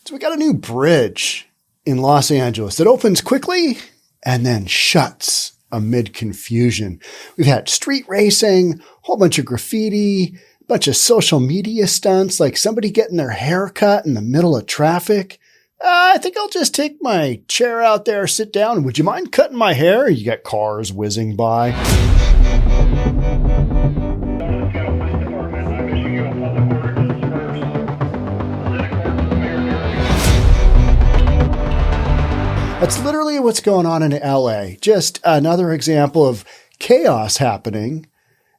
So we got a new bridge in Los Angeles that opens quickly and then shuts amid confusion. We've had street racing, a whole bunch of graffiti, a bunch of social media stunts, like somebody getting their hair cut in the middle of traffic. I think I'll just take my chair out there, sit down. Would you mind cutting my hair? You got cars whizzing by. That's literally what's going on in LA. Just another example of chaos happening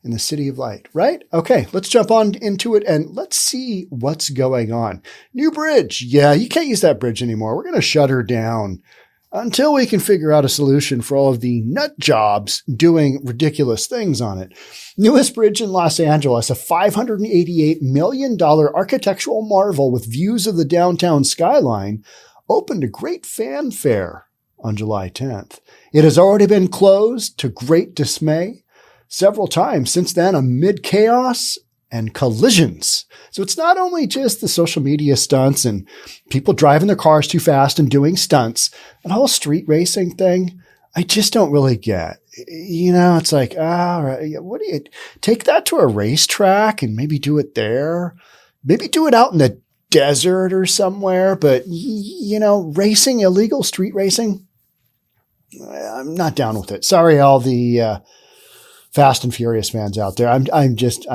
in the city of light, right? Okay, let's jump on into it and let's see what's going on. New bridge. Yeah, you can't use that bridge anymore. We're going to shut her down until we can figure out a solution for all of the nut jobs doing ridiculous things on it. Newest bridge in Los Angeles, a $588 million architectural marvel with views of the downtown skyline, opened to great fanfare on July 10th. It has already been closed to great dismay several times since then amid chaos and collisions. So it's not only just the social media stunts and people driving their cars too fast and doing stunts, that whole street racing thing, I just don't really get. You know, it's like, what do you take that to a racetrack and maybe do it there? Maybe do it out in the desert or somewhere, but you know, racing, illegal street racing, I'm not down with it. Sorry, all the Fast and Furious fans out there. I'm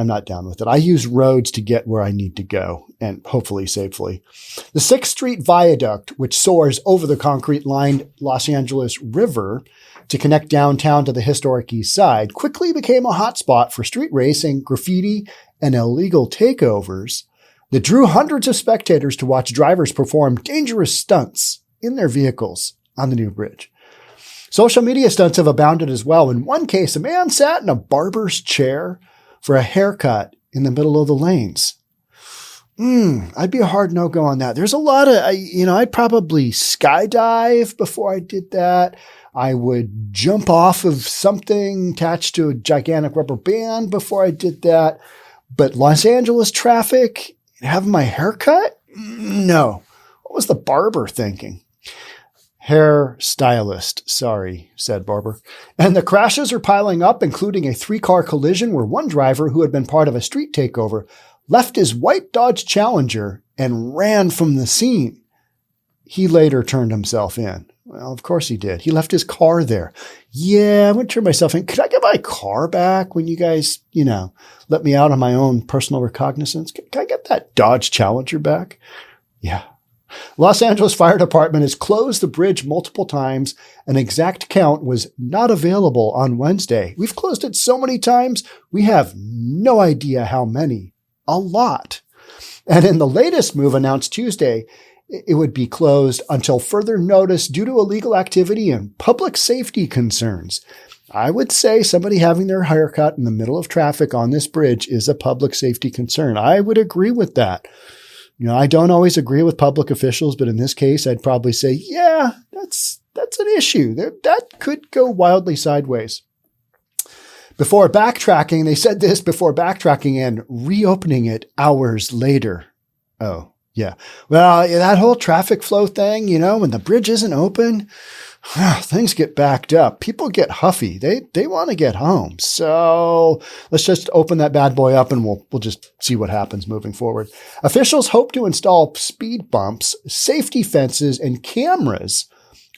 not down with it. I use roads to get where I need to go and hopefully safely. The 6th Street Viaduct, which soars over the concrete-lined Los Angeles River to connect downtown to the historic East Side, quickly became a hotspot for street racing, graffiti, and illegal takeovers that drew hundreds of spectators to watch drivers perform dangerous stunts in their vehicles on the new bridge. Social media stunts have abounded as well. In one case, a man sat in a barber's chair for a haircut in the middle of the lanes. I'd be a hard no-go on that. There's a lot of, I'd probably skydive before I did that. I would jump off of something attached to a gigantic rubber band before I did that. But Los Angeles traffic, having my haircut? No. What was the barber thinking? Hair stylist, sorry, said barber. And the crashes are piling up, including a 3-car collision where one driver who had been part of a street takeover left his white Dodge Challenger and ran from the scene. He later turned himself in. Well, of course he did. He left his car there. Yeah, I'm going to turn myself in. Could I get my car back when you guys, let me out on my own personal recognizance? Can I get that Dodge Challenger back? Yeah. Los Angeles Fire Department has closed the bridge multiple times. An exact count was not available on Wednesday. We've closed it so many times, we have no idea how many. A lot. And in the latest move announced Tuesday, it would be closed until further notice due to illegal activity and public safety concerns. I would say somebody having their haircut in the middle of traffic on this bridge is a public safety concern. I would agree with that. I don't always agree with public officials, but in this case, I'd probably say, yeah, that's an issue. That could go wildly sideways. Before backtracking, they said this before backtracking and reopening it hours later. Oh, yeah. Well, that whole traffic flow thing, when the bridge isn't open, things get backed up. People get huffy. They want to get home. So let's just open that bad boy up and we'll just see what happens moving forward. Officials hope to install speed bumps, safety fences, and cameras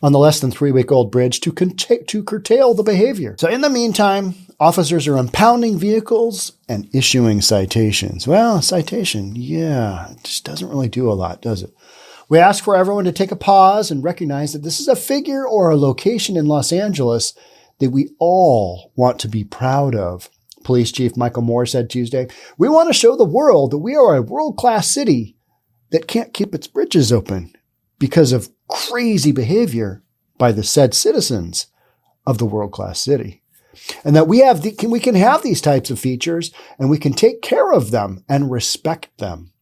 on the less than 3-week-old bridge to curtail the behavior. So in the meantime, officers are impounding vehicles and issuing citations. Well, a citation, yeah, it just doesn't really do a lot, does it? We ask for everyone to take a pause and recognize that this is a figure or a location in Los Angeles that we all want to be proud of. Police Chief Michael Moore said Tuesday, "We want to show the world that we are a world-class city that can't keep its bridges open because of crazy behavior by the said citizens of the world-class city. And that we can have these types of features and we can take care of them and respect them."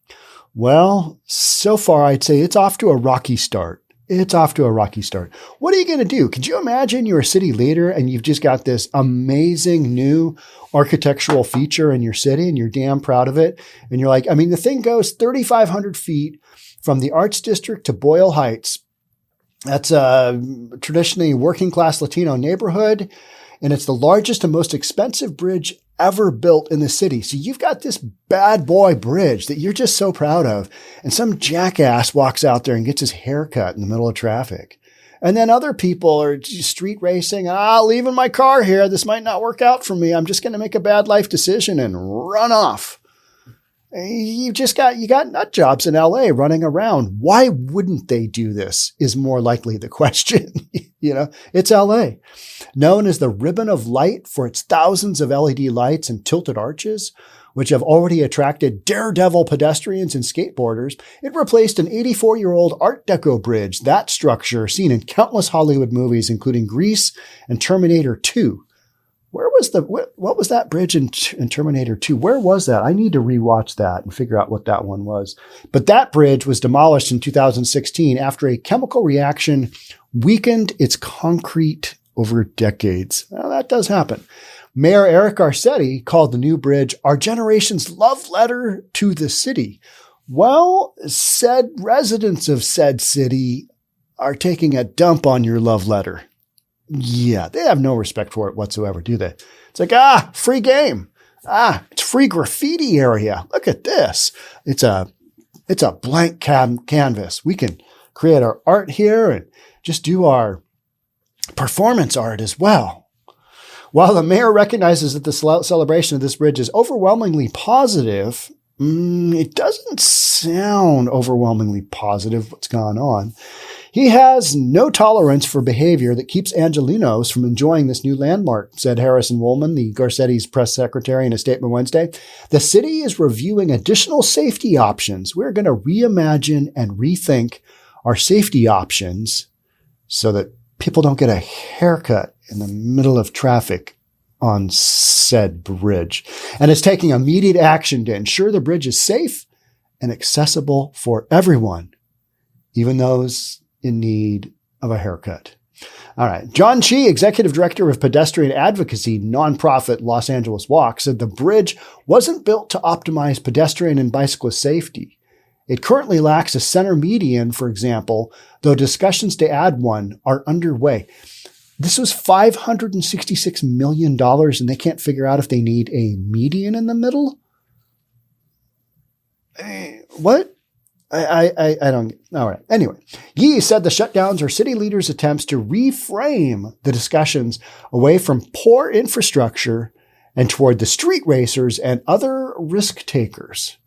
Well, so far, I'd say it's off to a rocky start. What are you going to do? Could you imagine you're a city leader and you've just got this amazing new architectural feature in your city and you're damn proud of it? And you're like, the thing goes 3,500 feet from the Arts District to Boyle Heights. That's a traditionally working class Latino neighborhood, and it's the largest and most expensive bridge ever built in the city. So you've got this bad boy bridge that you're just so proud of, and some jackass walks out there and gets his hair cut in the middle of traffic. And then other people are street racing. Leaving my car here. This might not work out for me. I'm just going to make a bad life decision and run off. You got nut jobs in LA running around. Why wouldn't they do this is more likely the question. It's LA. Known as the Ribbon of Light for its thousands of LED lights and tilted arches, which have already attracted daredevil pedestrians and skateboarders, it replaced an 84-year-old Art Deco bridge, that structure seen in countless Hollywood movies, including Grease and Terminator 2. What was that bridge in Terminator 2? Where was that? I need to rewatch that and figure out what that one was. But that bridge was demolished in 2016 after a chemical reaction weakened its concrete over decades. Well, that does happen. Mayor Eric Garcetti called the new bridge our generation's love letter to the city. Well, said residents of said city are taking a dump on your love letter. Yeah, they have no respect for it whatsoever, do they? It's like, free game. It's free graffiti area. Look at this. It's a blank canvas. We can create our art here and just do our performance art as well. While the mayor recognizes that the celebration of this bridge is overwhelmingly positive, it doesn't sound overwhelmingly positive what's gone on. He has no tolerance for behavior that keeps Angelenos from enjoying this new landmark, said Harrison Woolman, the Garcetti's press secretary, in a statement Wednesday. The city is reviewing additional safety options. We're going to reimagine and rethink our safety options so that people don't get a haircut in the middle of traffic on said bridge. And it's taking immediate action to ensure the bridge is safe and accessible for everyone, even those in need of a haircut. All right. John Chi, executive director of Pedestrian Advocacy, nonprofit Los Angeles Walk, said the bridge wasn't built to optimize pedestrian and bicyclist safety. It currently lacks a center median, for example, though discussions to add one are underway. This was $566 million, and they can't figure out if they need a median in the middle? What? I don't. All right. Anyway, Yi said the shutdowns are city leaders' attempts to reframe the discussions away from poor infrastructure and toward the street racers and other risk takers.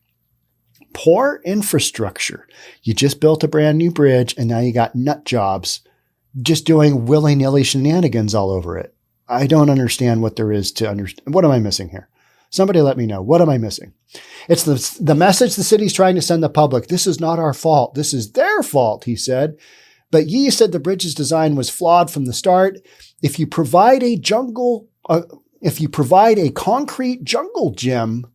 Poor infrastructure. You just built a brand new bridge and now you got nut jobs just doing willy-nilly shenanigans all over it. I don't understand what there is to understand. What am I missing here? Somebody let me know. What am I missing? It's the message the city's trying to send the public. This is not our fault. This is their fault, he said. But Yi said the bridge's design was flawed from the start. If you provide a concrete jungle gym,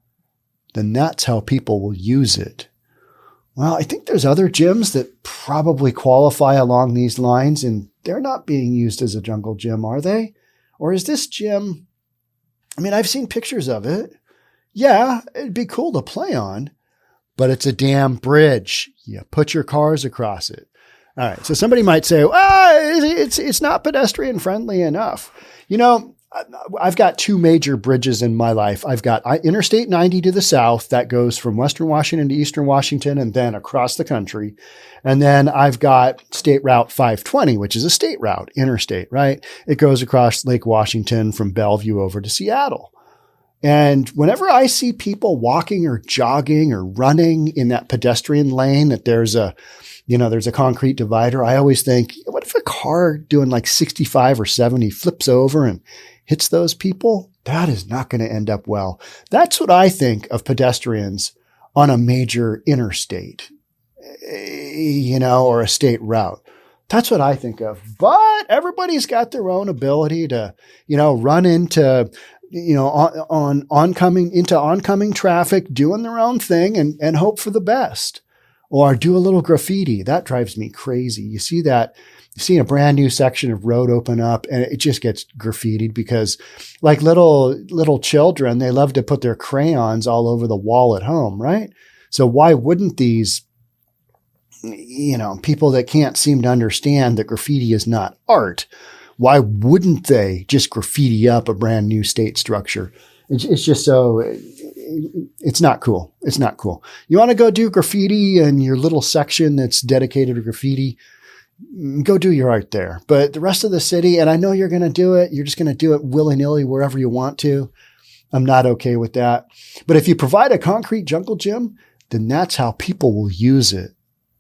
then that's how people will use it. Well, I think there's other gyms that probably qualify along these lines, and they're not being used as a jungle gym, are they? Or is this gym... I mean, I've seen pictures of it. Yeah, it'd be cool to play on, but it's a damn bridge. You put your cars across it. All right. So somebody might say, it's not pedestrian friendly enough. I've got two major bridges in my life. I've got Interstate 90 to the south that goes from Western Washington to Eastern Washington and then across the country. And then I've got State Route 520, which is a state route, interstate, right? It goes across Lake Washington from Bellevue over to Seattle. And whenever I see people walking or jogging or running in that pedestrian lane, that there's a concrete divider, I always think, what if a car doing like 65 or 70 flips over and hits those people? That is not going to end up well. That's what I think of pedestrians on a major interstate, or a state route. That's what I think of. But everybody's got their own ability to, run into, oncoming traffic, doing their own thing and hope for the best. Or do a little graffiti. That drives me crazy. You see a brand new section of road open up and it just gets graffitied because like little children, they love to put their crayons all over the wall at home, right? So why wouldn't these people that can't seem to understand that graffiti is not art. Why wouldn't they just graffiti up a brand new state structure? It's just so, it's not cool. It's not cool. You want to go do graffiti in your little section that's dedicated to graffiti, go do your art there. But the rest of the city, and I know you're going to do it, you're just going to do it willy-nilly wherever you want to. I'm not okay with that. But if you provide a concrete jungle gym, then that's how people will use it.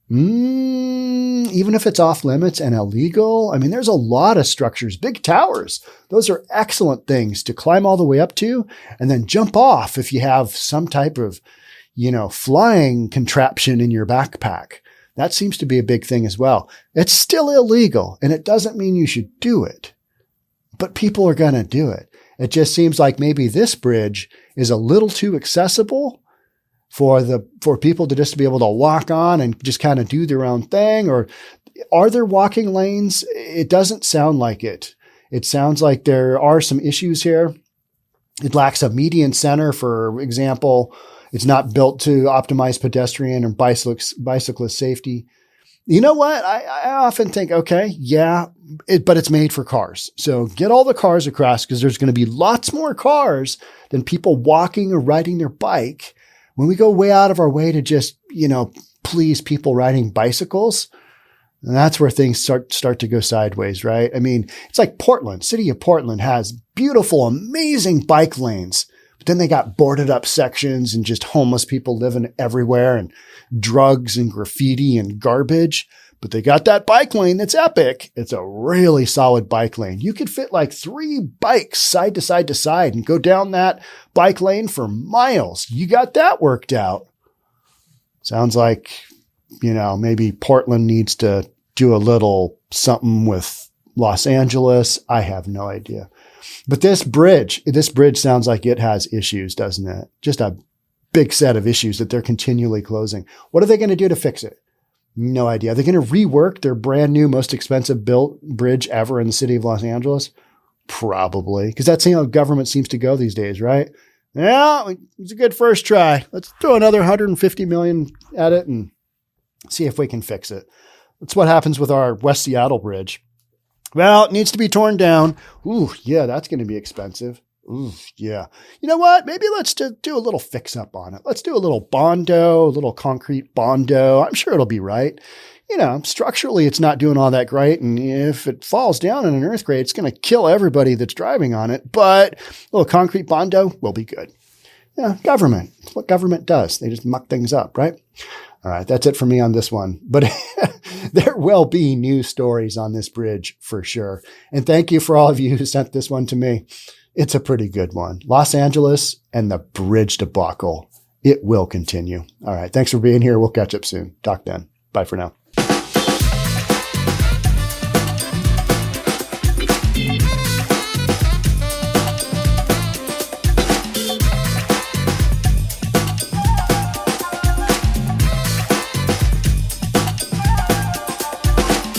Even if it's off limits and illegal. I mean, there's a lot of structures, big towers. Those are excellent things to climb all the way up to and then jump off if you have some type of, flying contraption in your backpack. That seems to be a big thing as well. It's still illegal and it doesn't mean you should do it, but people are going to do it. It just seems like maybe this bridge is a little too accessible for people to just be able to walk on and just kind of do their own thing. Or are there walking lanes? It doesn't sound like it. It sounds like there are some issues here. It lacks a median center, for example. It's not built to optimize pedestrian or bicyclist safety. You know what? I often think, okay, yeah, but it's made for cars. So get all the cars across, because there's going to be lots more cars than people walking or riding their bike. When we go way out of our way to just, please people riding bicycles, and that's where things start to go sideways, right? I mean, it's like Portland. City of Portland has beautiful, amazing bike lanes, but then they got boarded up sections and just homeless people living everywhere and drugs and graffiti and garbage. But they got that bike lane that's epic. It's a really solid bike lane. You could fit like 3 bikes side to side to side and go down that bike lane for miles. You got that worked out. Sounds like, maybe Portland needs to do a little something with Los Angeles. I have no idea. But this bridge sounds like it has issues, doesn't it? Just a big set of issues that they're continually closing. What are they going to do to fix it? No idea. Are they going to rework their brand new, most expensive built bridge ever in the city of Los Angeles? Probably. Because that's how government seems to go these days, right? Yeah, it's a good first try. Let's throw another 150 million at it and see if we can fix it. That's what happens with our West Seattle bridge. Well, it needs to be torn down. Ooh, yeah, that's going to be expensive. Ooh, yeah. You know what? Maybe let's do a little fix up on it. Let's do a little bondo, a little concrete bondo. I'm sure it'll be right. Structurally, it's not doing all that great. And if it falls down in an earthquake, it's going to kill everybody that's driving on it. But a little concrete bondo will be good. Yeah, government. It's what government does. They just muck things up, right? All right, that's it for me on this one. But there will be new stories on this bridge for sure. And thank you for all of you who sent this one to me. It's a pretty good one. Los Angeles and the bridge debacle. It will continue. All right. Thanks for being here. We'll catch up soon. Talk then. Bye for now.